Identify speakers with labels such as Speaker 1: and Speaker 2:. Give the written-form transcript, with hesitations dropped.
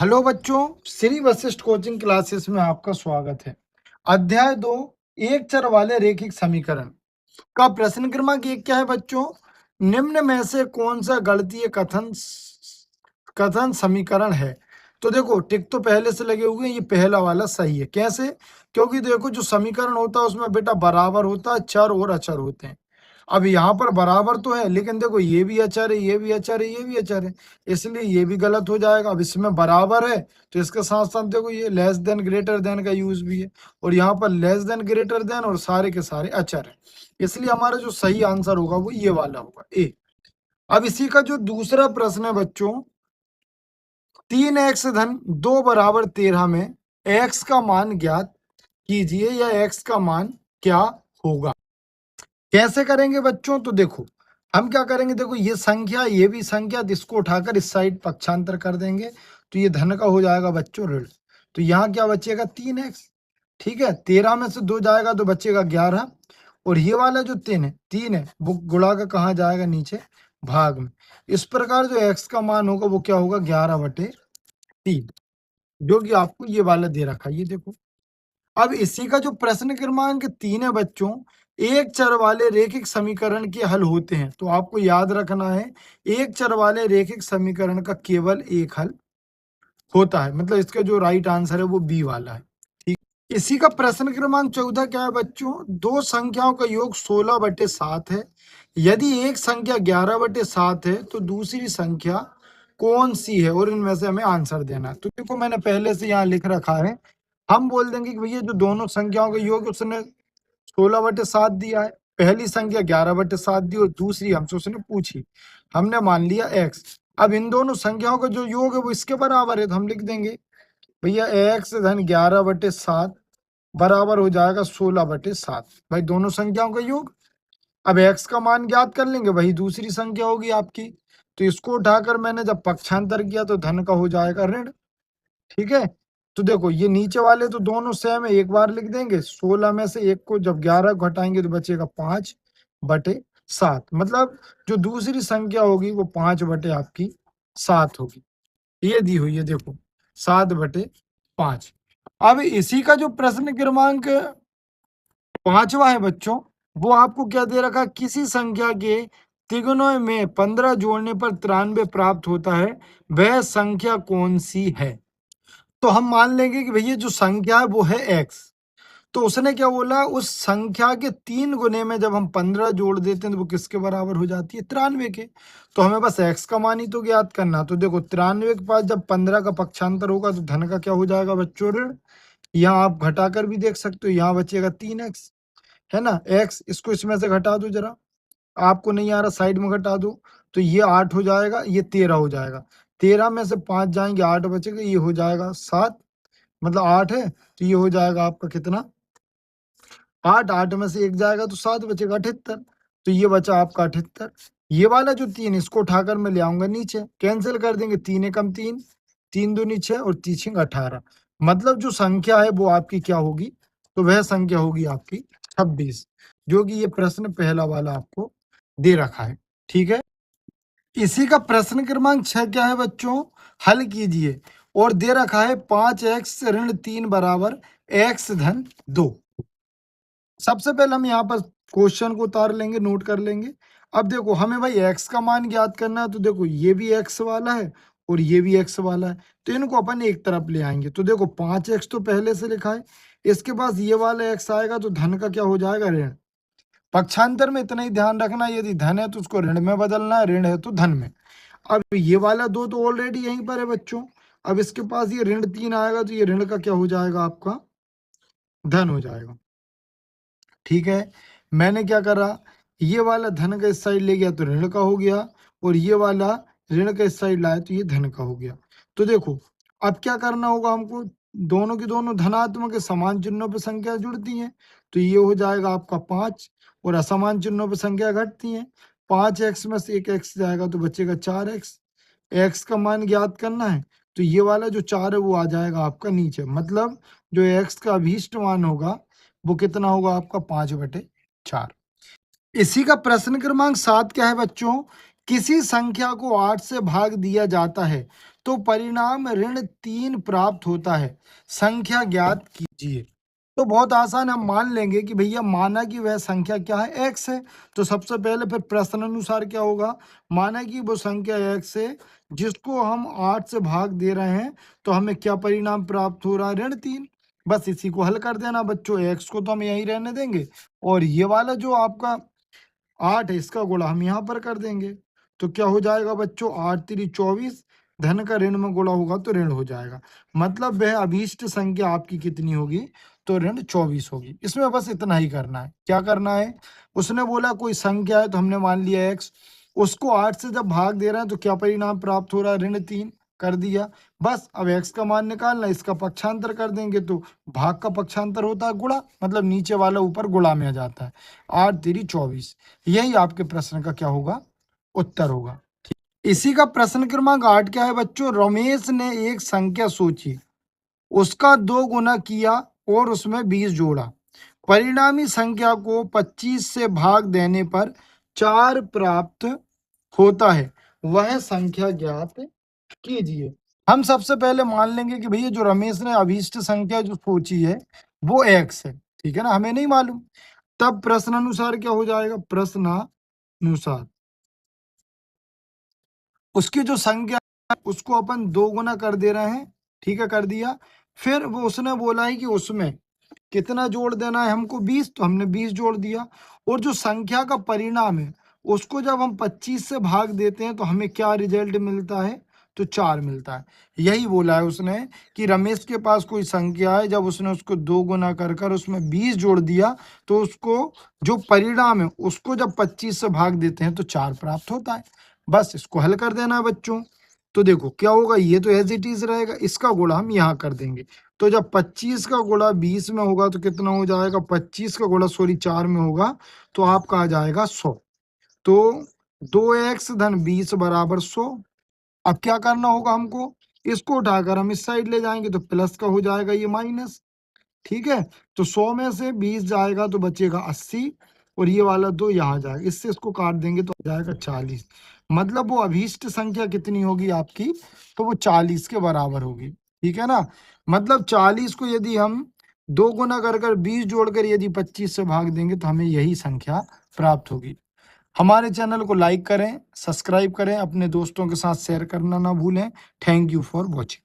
Speaker 1: Hello बच्चों, Shri Vashishtha coaching classes में आपका स्वागत है। अध्याय 2 एक चर वाले रैखिक समीकरण का प्रश्न क्रमांक 1 क्या है बच्चों? निम्न में से कौन सा गणितीय कथन समीकरण है? तो देखो टिक तो पहले से लगे हुए हैं, ये पहला वाला सही है। कैसे? क्योंकि देखो जो समीकरण होता है उसमें बेटा बराबर होता है, चर और अचर होते हैं। अब यहाँ पर बराबर तो है, लेकिन देखो ये भी अचर है, ये भी अचर है, ये भी अचर है, इसलिए ये भी गलत हो जाएगा। अब इसमें बराबर है तो इसके साथ साथ देखो ये लेस देन ग्रेटर देन का यूज भी है, और यहाँ पर लेस देन ग्रेटर देन और सारे के सारे अचर है, इसलिए हमारा जो सही आंसर होगा वो ये वाला होगा, ए। अब इसी का जो दूसरा प्रश्न है बच्चों, 3x धन 2 बराबर 13 में x का मान ज्ञात कीजिए, या x का मान क्या होगा? कैसे करेंगे बच्चों? तो देखो हम क्या करेंगे, देखो ये संख्या, ये भी संख्या, तो इसको उठाकर इस साइड पक्षांतर कर देंगे तो ये धन का हो जाएगा बच्चों ऋण। तो यहाँ क्या बचेगा 3x, ठीक है। 13 में से 2 जाएगा तो बचेगा 11, और ये वाला जो 3 है वो गुणा का कहाँ जाएगा? नीचे भाग में। इस प्रकार जो x का मान होगा वो क्या होगा? 11/3, जो कि आपको ये वाला दे रखा है, ये देखो। अब इसी का जो प्रश्न क्रमांक 3 है बच्चों, एक चर वाले रैखिक समीकरण के हल होते हैं। तो आपको याद रखना है, एक चर वाले रैखिक समीकरण का केवल एक हल होता है, मतलब इसका जो राइट आंसर है वो बी वाला है, ठीक। इसी का प्रश्न क्रमांक 14 क्या है बच्चों? दो संख्याओं का योग 16/7 है। यदि एक संख्या 11/7 है तो दूसरी संख्या कौन सी है, और इनमें से हमें आंसर देना है। तो देखो मैंने पहले से यहाँ लिख रखा है, हम बोल देंगे कि भैया जो दोनों संख्याओं का योग उसने 16/7 दिया है, पहली संख्या 11/7 दी और दूसरी हमसे उसने पूछी, हमने मान लिया x। अब इन दोनों संख्याओं का जो योग है वो इसके बराबर है, तो हम लिख देंगे भैया x धन 11/7 बराबर हो जाएगा 16/7, भाई दोनों संख्याओं का योग। अब x का मान ज्ञात कर लेंगे, वही दूसरी संख्या होगी आपकी, तो इसको उठाकर मैंने जब पक्षांतर किया तो धन का हो जाएगा ऋण, ठीक है। तो देखो ये नीचे वाले तो दोनों सेम है, एक बार लिख देंगे। 16 में से एक को जब 11 को घटाएंगे तो बचेगा 5/7, मतलब जो दूसरी संख्या होगी वो 5 आपकी 7 होगी, ये दी हुई है देखो 7/5। अब इसी का जो प्रश्न क्रमांक 5वां है बच्चों, वो आपको क्या दे रखा? किसी संख्या के तिगुनों में 15 जोड़ने पर 93 प्राप्त होता है, वह संख्या कौन सी है? तो हम मान लेंगे कि भैया जो संख्या है वो है x। तो उसने क्या बोला, उस संख्या के 3 गुने में जब हम 15 जोड़ देते हैं तो वो किसके बराबर हो जाती है? 93 के। तो हमें बस x का मान ही तो ज्ञात करना। तो देखो 93 के पास जब 15 का पक्षांतर होगा तो धन का क्या हो जाएगा बच्चों? ऋण। यहाँ आप घटाकर भी देख सकते हो, यहाँ बचेगा 3x, है ना। x इसको इसमें से घटा दो जरा, आपको नहीं आ रहा साइड में घटा दो, तो ये 8 हो जाएगा, ये 13 हो जाएगा। 13 में से 5 जाएंगे, 8 बचेगा, ये हो जाएगा 7, मतलब 8 है तो ये हो जाएगा आपका कितना? 8, 8 में से 1 जाएगा तो 7 बचेगा, 78। तो ये बचा आपका 78। ये वाला जो 3 इसको उठाकर मैं ले आऊंगा नीचे, कैंसिल कर देंगे, 3 एकम 3, 3 दूनी 6 और 3 18, मतलब जो संख्या है वो आपकी क्या होगी? तो वह संख्या होगी आपकी 26, जो कि ये प्रश्न पहला वाला आपको दे रखा है, ठीक है। इसी का प्रश्न क्रमांक 6 क्या है बच्चों? हल कीजिए, और दे रखा है 5x ऋण 3 बराबर x धन 2। सबसे पहले हम यहाँ पर क्वेश्चन को उतार लेंगे, नोट कर लेंगे। अब देखो हमें भाई x का मान ज्ञात करना है, तो देखो ये भी x वाला है और ये भी x वाला है, तो इनको अपन एक तरफ ले आएंगे। तो देखो 5x तो पहले से लिखा है, इसके पास ये वाला x आएगा तो धन का क्या हो जाएगा? ऋण। पक्षांतर में इतना ही ध्यान रखना, यदि धन है तो उसको ऋण में बदलना है, ऋण है तो धन में। अब ये वाला 2 तो ऑलरेडी यहीं पर है बच्चों। अब इसके पास ये ऋण 3 आएगा तो ये ऋण का क्या हो जाएगा? आपका धन हो जाएगा, ठीक है। मैंने क्या करा, ये वाला धन का इस साइड ले गया तो ऋण का हो गया, और ये वाला ऋण का इस साइड लाया तो ये धन का हो गया। तो देखो अब क्या करना होगा हमको, दोनों की दोनों धनात्मक के समान चिन्हों पर संख्या जुड़ती हैं, तो ये हो जाएगा आपका 5, और असमान चिन्हों पर संख्या घटती हैं। 5x में से एक x जाएगा तो बचेगा 4x। x का मान ज्ञात करना है, तो ये वाला जो 4 है वो आ जाएगा आपका नीचे, मतलब जो x का अभीष्ट मान होगा वो कितना होगा? आपका 5/4। इसी का प्रश्न क्रमांक 7 क्या है बच्चों? किसी संख्या को 8 से भाग दिया जाता है तो परिणाम ऋण 3 प्राप्त होता है, संख्या ज्ञात कीजिए। तो बहुत आसान, हम मान लेंगे कि भैया माना कि वह संख्या क्या है, x है। तो सबसे पहले फिर प्रश्न अनुसार क्या होगा, माना कि वो संख्या x है जिसको हम 8 से भाग दे रहे हैं, तो हमें क्या परिणाम प्राप्त हो रहा है, ऋण 3। बस इसी को हल कर देना बच्चों, x को तो हम यहीं रहने देंगे और ये वाला जो आपका 8 है इसका गुणा हम यहाँ पर कर देंगे। तो क्या हो जाएगा बच्चों, 8 तिरी 24, धन का ऋण में गुणा होगा तो ऋण हो जाएगा। मतलब वह अभीष्ट संख्या आपकी कितनी होगी, तो ऋण 24 होगी। इसमें बस इतना ही करना है। क्या करना है, उसने बोला कोई संख्या है तो हमने मान लिया x, उसको 8 से जब भाग दे रहे हैं तो क्या परिणाम प्राप्त हो रहा है, ऋण 3 कर दिया। बस अब x का मान निकालना, इसका पक्षांतर कर देंगे तो भाग का पक्षांतर होता है गुणा, मतलब नीचे वाला ऊपर गुणा में आ जाता है। 8 तिरी 24, यही आपके प्रश्न का क्या होगा, उत्तर होगा। इसी का प्रश्न क्रमांक 8 क्या है बच्चों, रमेश ने एक संख्या सोची, उसका 2 गुना किया और उसमें 20 जोड़ा, परिणामी संख्या को 25 से भाग देने पर 4 प्राप्त होता है, वह संख्या ज्ञात कीजिए। हम सबसे पहले मान लेंगे कि भैया जो रमेश ने अभीष्ट संख्या जो सोची है वो x है, ठीक है ना, हमें नहीं मालूम। तब प्रश्न अनुसार क्या हो जाएगा, प्रश्नानुसार उसकी जो संख्या है उसको अपन 2 गुना कर दे रहे हैं, ठीक है, कर दिया। फिर वो उसने बोला है कि उसमें कितना जोड़ देना है हमको, 20, तो हमने 20 जोड़ दिया। और जो संख्या का परिणाम है उसको जब हम 25 से भाग देते हैं तो हमें क्या रिजल्ट मिलता है, तो 4 मिलता है। यही बोला है उसने कि रमेश के पास कोई संख्या है, जब उसने उसको 2 गुना कर कर उसमें 20 जोड़ दिया तो उसको जो परिणाम है उसको जब 25 से भाग देते हैं तो 4 प्राप्त होता है। बस इसको हल कर देना है बच्चों। तो देखो क्या होगा, ये तो एज इट इज रहेगा, इसका गुणा हम यहाँ कर देंगे। तो जब 25 का गुणा 20 में होगा तो कितना हो जाएगा, 25 का गुणा 4 में होगा तो आपका आ जाएगा 100। तो 2x धन 20 बराबर 100। अब क्या करना होगा हमको, इसको उठाकर हम इस साइड ले जाएंगे तो प्लस का हो जाएगा ये माइनस, ठीक है। तो 100 में से 20 जाएगा तो बचेगा 80 और ये वाला 2 यहाँ जाएगा, इससे इसको काट देंगे तो आ जाएगा 40। मतलब वो अभीष्ट संख्या कितनी होगी आपकी, तो वो 40 के बराबर होगी, ठीक है ना। मतलब 40 को यदि हम 2 गुना कर कर 20 जोड़कर यदि 25 से भाग देंगे तो हमें यही संख्या प्राप्त होगी। हमारे चैनल को लाइक करें, सब्सक्राइब करें, अपने दोस्तों के साथ शेयर करना ना भूलें। Thank you for watching.